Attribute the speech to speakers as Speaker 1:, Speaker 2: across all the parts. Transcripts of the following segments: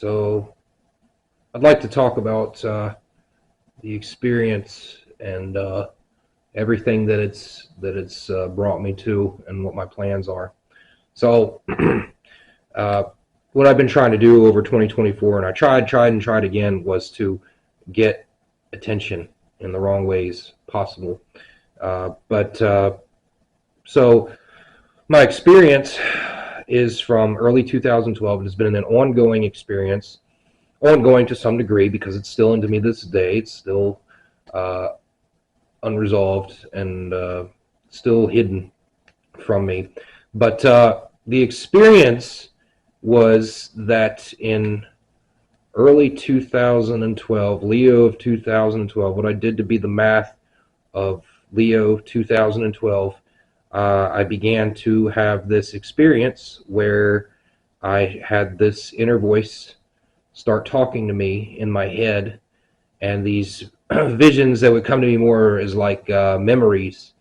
Speaker 1: So I'd like to talk about the experience and everything that it's brought me to and what my plans are. So uh, what I've been trying to do over 2024, and I tried again, was to get attention in the wrong ways possible. But so my experience is from early 2012. It has been an ongoing experience, ongoing to some degree because it's still into me this day. It's still uh, unresolved and still hidden from me. But the experience was that in early 2012, Leo of 2012, what I did to be the math of Leo 2012, I began to have this experience where I had this inner voice start talking to me in my head, and these visions that would come to me more as like memories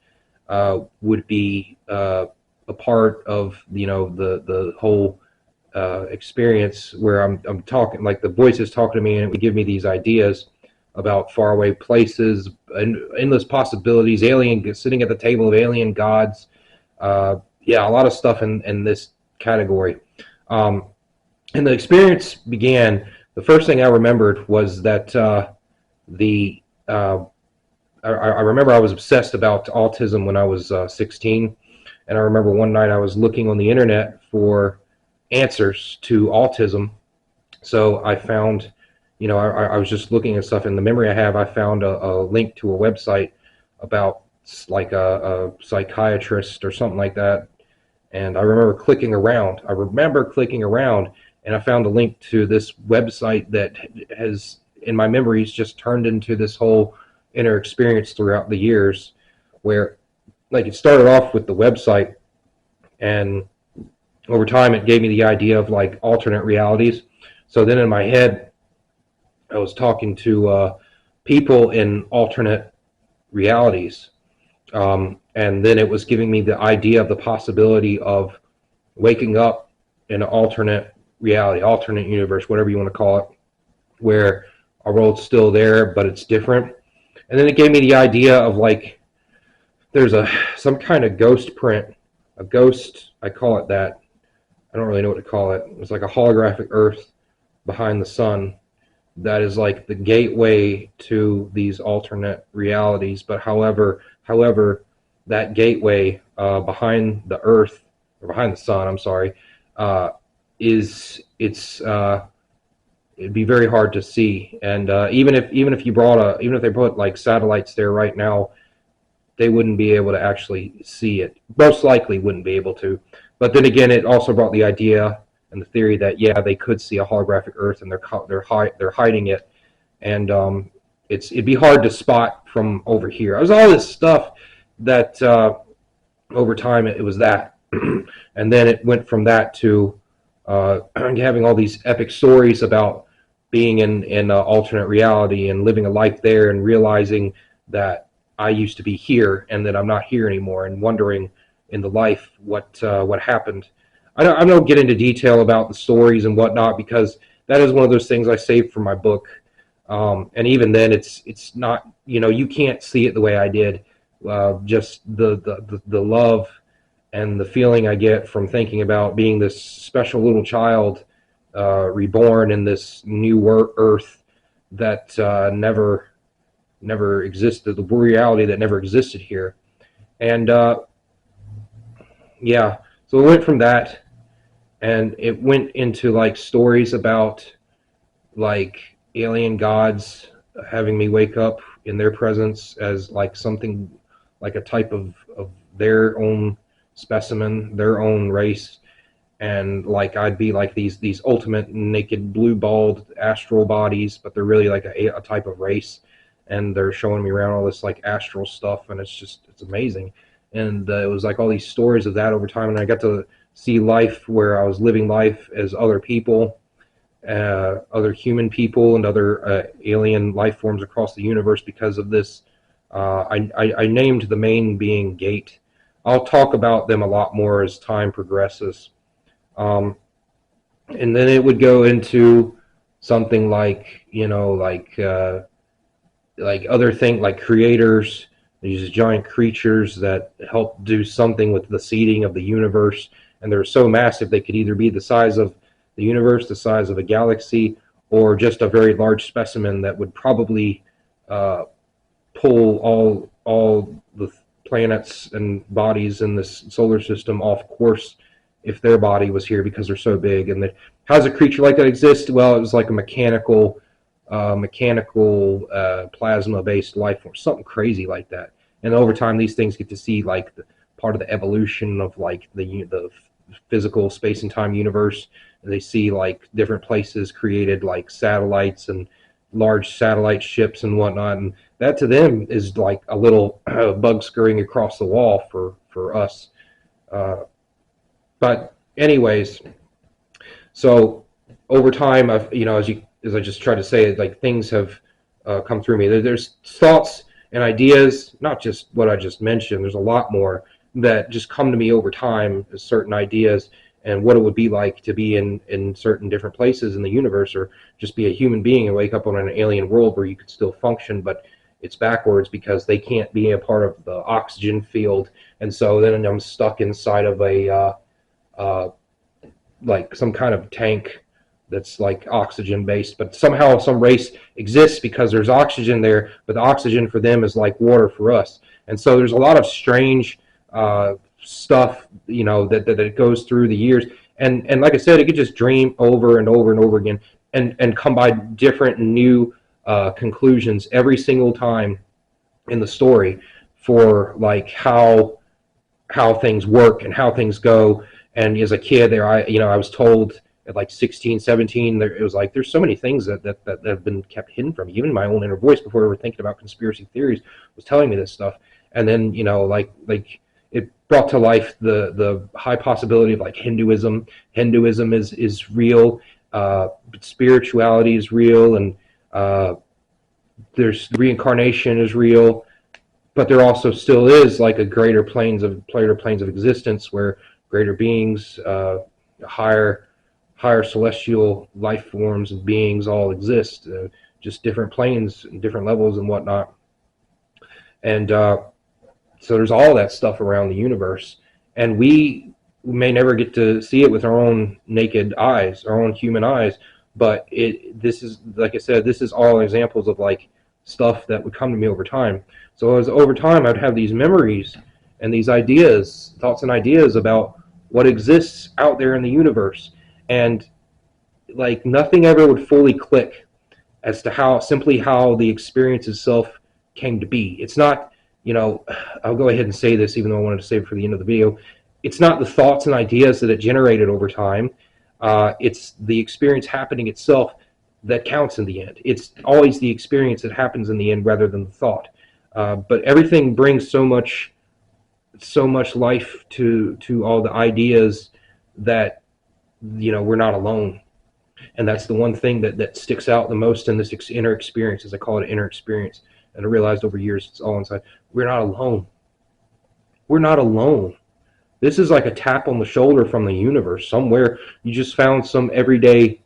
Speaker 1: would be a part of the whole experience where I'm talking, like the voice is talking to me, and it would give me these ideas about faraway places and endless possibilities, alien sitting at the table of alien gods. Yeah, a lot of stuff in this category. Um, and the experience began. The first thing I remembered was that the I remember I was obsessed about autism when I was 16, and I remember one night I was looking on the internet for answers to autism. So I found, I was just looking at stuff. In the memory I have, I found a link to a website about like a psychiatrist or something like that. And I remember clicking around. And I found a link to this website that has, in my memories, just turned into this whole inner experience throughout the years, where like it started off with the website, and over time it gave me the idea of like alternate realities. So then in my head, I was talking to people in alternate realities. And then it was giving me the idea of the possibility of waking up in an alternate reality, alternate universe, whatever you want to call it, where our world's still there, but it's different. And then it gave me the idea of like there's some kind of ghost print, a ghost, I call it that. I don't really know what to call it. It's like a holographic Earth behind the sun that is like the gateway to these alternate realities. But however, that gateway behind the Earth, or behind the sun, I'm sorry, is it's it'd be very hard to see. And even if even if they put like satellites there right now, they wouldn't be able to actually see it. Most likely wouldn't be able to. But then again, it also brought the idea and the theory that yeah, they could see a holographic Earth, and they're hiding it, and it'd be hard to spot from over here. It was all this stuff that over time it was that, and then it went from that to having all these epic stories about being in an alternate reality and living a life there, and realizing that I used to be here and that I'm not here anymore, and wondering in the life what happened. I don't get into detail about the stories and whatnot because that is one of those things I saved for my book. And even then, it's not, you can't see it the way I did. Just the love and the feeling I get from thinking about being this special little child reborn in this new Earth that never existed, the reality that never existed here. And yeah, so it went from that, and it went into like stories about like alien gods having me wake up in their presence as like something, like a type of their own specimen, their own race, and like I'd be like these ultimate naked blue balled astral bodies, but they're really like a type of race, and they're showing me around all this like astral stuff, and it's amazing. And it was like all these stories of that over time, and I got to see life where I was living life as other people, other human people, and other alien life forms across the universe because of this. I named the main being Gate. I'll talk about them a lot more as time progresses. Um, and then it would go into something like, like other things like creators, these giant creatures that help do something with the seeding of the universe, and they're so massive they could either be the size of the universe, the size of a galaxy, or just a very large specimen that would probably uh, pull all the planets and bodies in this solar system off course if their body was here, because they're so big. And how does a creature like that exist? Well, it was like a mechanical plasma based life form, something crazy like that. And over time, these things get to see like part of the evolution of like the physical space and time universe. And they see like different places created like satellites and large satellite ships and whatnot, and that to them is like a little bug scurrying across the wall for us. Uh, but anyways, so over time, I've as I just tried to say, like things have come through me. There's thoughts and ideas, not just what I just mentioned. There's a lot more that just come to me over time as certain ideas and what it would be like to be in certain different places in the universe, or just be a human being and wake up on an alien world where you could still function, but it's backwards because they can't be a part of the oxygen field, and so then I'm stuck inside of a uh, like some kind of tank that's like oxygen based, but somehow some race exists because there's oxygen there, but the oxygen for them is like water for us. And so there's a lot of strange stuff, that goes through the years. And like I said, it could just dream over and over and over again, and come by different new conclusions every single time in the story for like how things work and how things go. And as a kid there, I was told at like 16, 17, it was like there's so many things that have been kept hidden from me. Even my own inner voice, before I were thinking about conspiracy theories, was telling me this stuff. And then like it brought to life the high possibility of like Hinduism. Hinduism is real. Spirituality is real, and there's reincarnation is real, but there also still is like a greater planes of existence where greater beings, higher celestial life forms and beings all exist, just different planes and different levels and whatnot. And so there's all that stuff around the universe, and we may never get to see it with our own naked eyes, our own human eyes. But this is, like I said, this is all examples of like stuff that would come to me over time. So as over time, I'd have these memories and these ideas, thoughts and ideas about what exists out there in the universe, and like nothing ever would fully click as to how the experience itself came to be. It's not, I'll go ahead and say this, even though I wanted to save it for the end of the video. It's not the thoughts and ideas that it generated over time. It's the experience happening itself that counts in the end. It's always the experience that happens in the end rather than the thought. But everything brings so much life to all the ideas that we're not alone. And that's the one thing that sticks out the most in this inner experience, as I call it, inner experience. And I realized over years it's all inside. We're not alone. We're not alone. This is like a tap on the shoulder from the universe. Somewhere you just found some everyday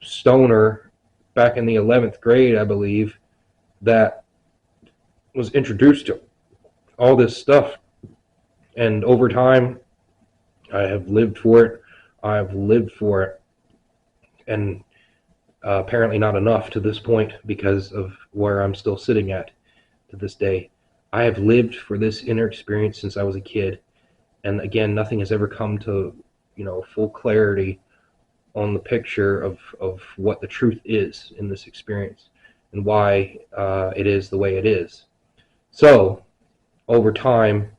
Speaker 1: stoner back in the 11th grade, I believe, that was introduced to all this stuff. And over time, I have lived for it. I've lived for it. And apparently not enough to this point, because of where I'm still sitting at to this day. I have lived for this inner experience since I was a kid. And again, nothing has ever come to, full clarity on the picture of what the truth is in this experience and why it is the way it is. So over time,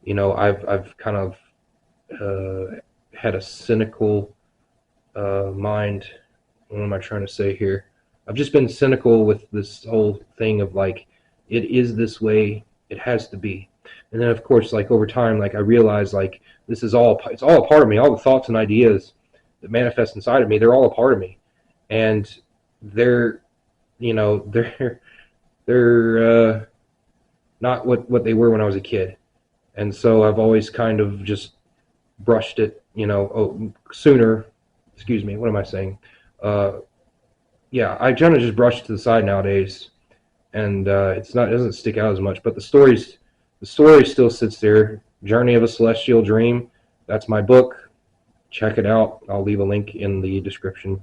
Speaker 1: I've kind of had a cynical mind. What am I trying to say here? I've just been cynical with this whole thing of like, it is this way, it has to be. And then of course, like over time, like I realized like it's all a part of me. All the thoughts and ideas that manifest inside of me, they're all a part of me. And they're, they're not what they were when I was a kid. And so I've always kind of just brushed it, sooner, excuse me, what am I saying? yeah, I kind of just brush it to the side nowadays, and it doesn't stick out as much. But the story still sits there. Journey of a Celestial Dream. That's my book. Check it out. I'll leave a link in the description.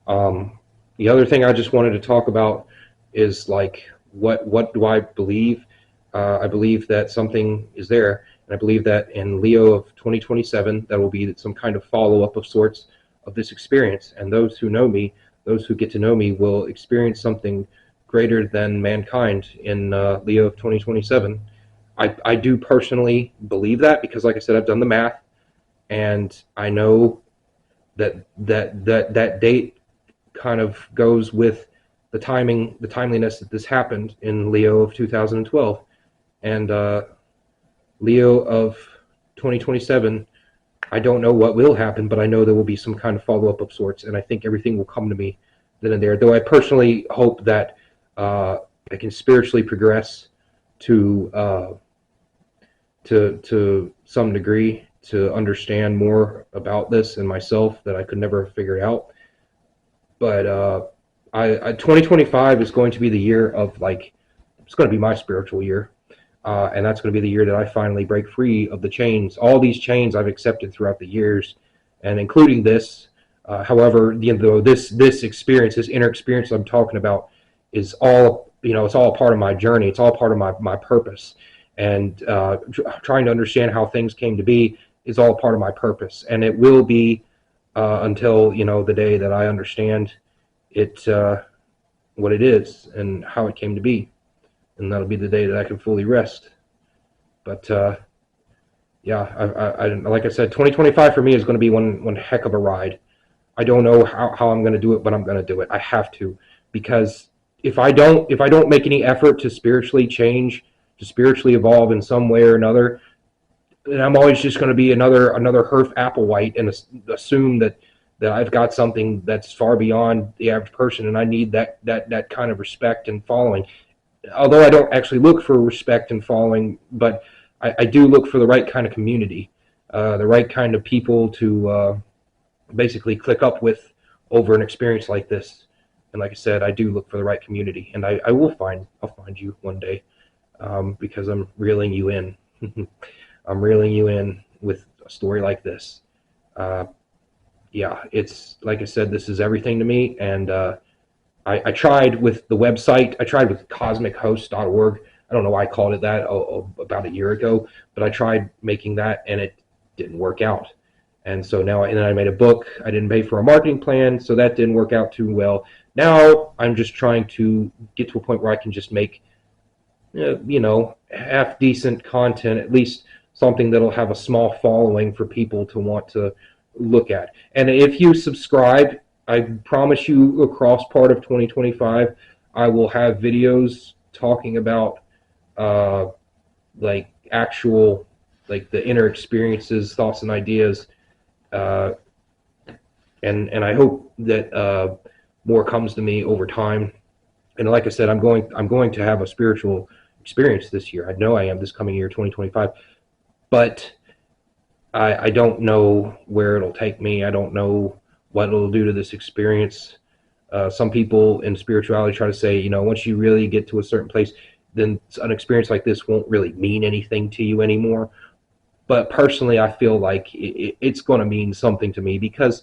Speaker 1: Um, the other thing I just wanted to talk about is like what do I believe? I believe that something is there, and I believe that in Leo of 2027, that will be some kind of follow up of sorts of this experience. And those who know me, those who get to know me, will experience something greater than mankind in Leo of 2027. I do personally believe that because, like I said, I've done the math, and I know that date kind of goes with the timeliness that this happened in Leo of 2012, and Leo of 2027. I don't know what will happen, but I know there will be some kind of follow up of sorts, and I think everything will come to me then and there. Though I personally hope that I can spiritually progress to to some degree to understand more about this and myself that I could never figure out. But 2025 is going to be the year of like it's going to be my spiritual year, and that's going to be the year that I finally break free of the chains, all these chains I've accepted throughout the years, and including this. However, this experience, this inner experience I'm talking about, is all it's all part of my journey. It's all part of my purpose, and trying to understand how things came to be is all part of my purpose, and it will be until the day that I understand it, what it is and how it came to be, and that'll be the day that I can fully rest. But yeah, like I said, 2025 for me is going to be one heck of a ride. I don't know how I'm going to do it, but I'm going to do it. I have to, because if I don't make any effort to spiritually change, to spiritually evolve in some way or another, then I'm always just going to be another Herf Applewhite and assume that I've got something that's far beyond the average person, and I need that kind of respect and following. Although I don't actually look for respect and following, but I do look for the right kind of community, the right kind of people to basically click up with over an experience like this. And like I said, I do look for the right community, and I'll find you one day, because I'm reeling you in. I'm reeling you in with a story like this. Yeah, it's like I said, this is everything to me, and I tried with the website. I tried with cosmichost.org. I don't know why I called it that about a year ago, but I tried making that, and it didn't work out. And so now, and then I made a book. I didn't pay for a marketing plan, so that didn't work out too well. Now I'm just trying to get to a point where I can just make, half decent content, at least something that'll have a small following for people to want to look at. And if you subscribe, I promise you across part of 2025, I will have videos talking about like actual, like the inner experiences, thoughts, and ideas. Uh, and I hope that more comes to me over time. And like I said, I'm going to have a spiritual experience this year. I know I am this coming year, 2025. But I don't know where it'll take me. I don't know what it'll do to this experience. Some people in spirituality try to say, once you really get to a certain place, then an experience like this won't really mean anything to you anymore. But personally, I feel like it's going to mean something to me because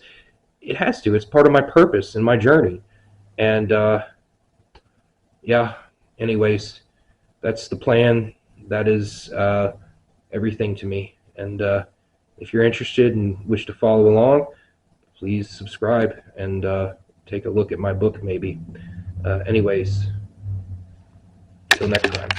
Speaker 1: it has to. It's part of my purpose and my journey. And yeah, anyways, that's the plan. That is everything to me. And if you're interested and wish to follow along, please subscribe and take a look at my book maybe. Anyways, till next time.